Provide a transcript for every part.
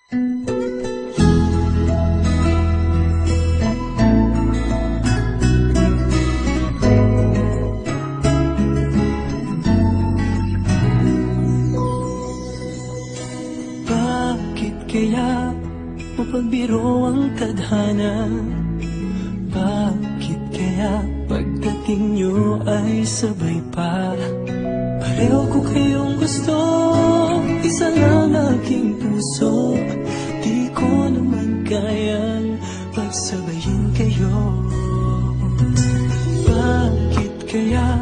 Bakit kaya mapagbiro ang tadhana? Bakit kaya pagdating nyo ay sabay pa? Pareho ko kayong gusto, isa lang aking puso. Di ko naman kayang pagsabayin kayo. Bakit kaya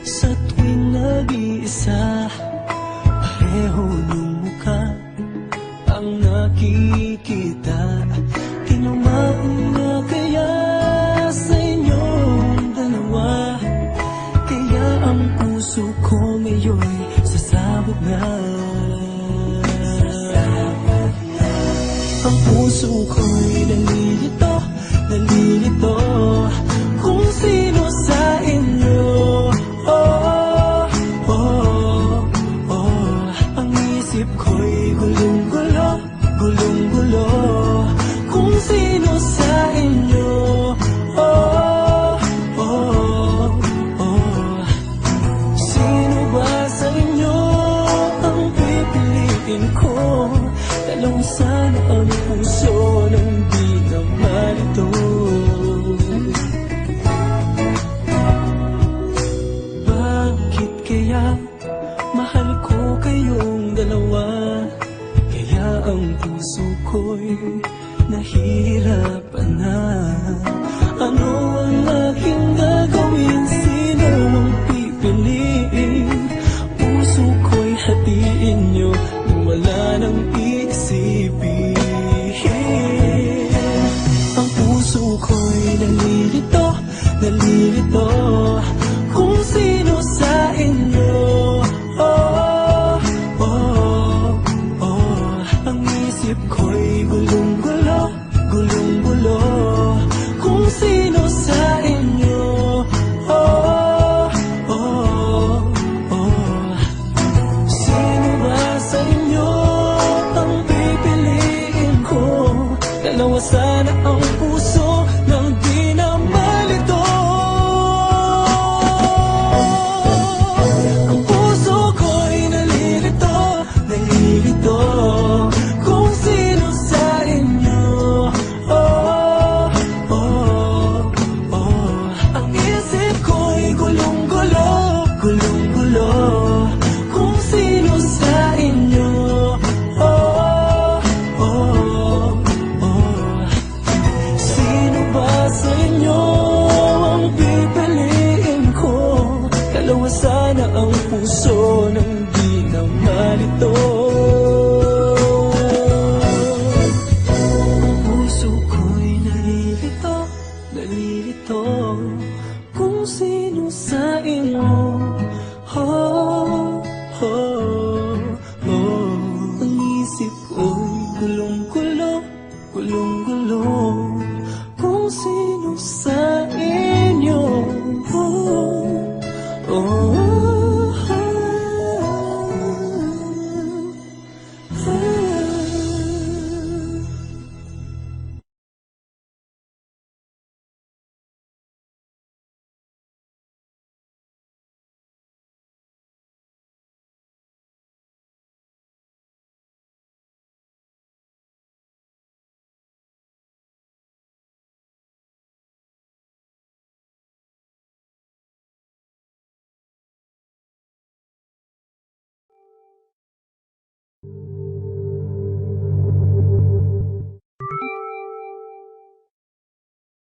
sa tuwing nag-iisa, pareho nung mukha ang nakikita? Tinumaan na kaya sa inyong dalawa? Kaya ang puso ko ngayon'y sasabog na. Ang puso ko'y nalilito, nalilito kung sino sa inyo. Ang isip ko'y gulong-gulo, gulong-gulo kung sino sa inyo. Sino ba sa inyo ang pipiliin ko? Dalawang sana ang puso nang di na malito. Bakit kaya mahal ko kayong dalawa? Kaya ang puso ko'y nahihirapan na. Ano ang aking gagawin? Sino ang pipiliin? Puso ko'y hatiin nyo nang wala nang iisipin. Ang puso ko'y nalilito, nalilito kung sino sa inyo. Ang isip ko'y gulong-gulo, gulong-gulo kung sino sa inyo. Sino ba sa inyo ang pipiliin ko? Dalawa sana ang puso nang di na malito. Ang puso ko'y nalilito, nalilito kung sino sa inyo. Ang isip ko'y gulong-gulo, gulong-gulo kung sino sa inyo. Sino ba sa inyo ang pipiliin ko? Dalawa sana ang puso nang di na malito.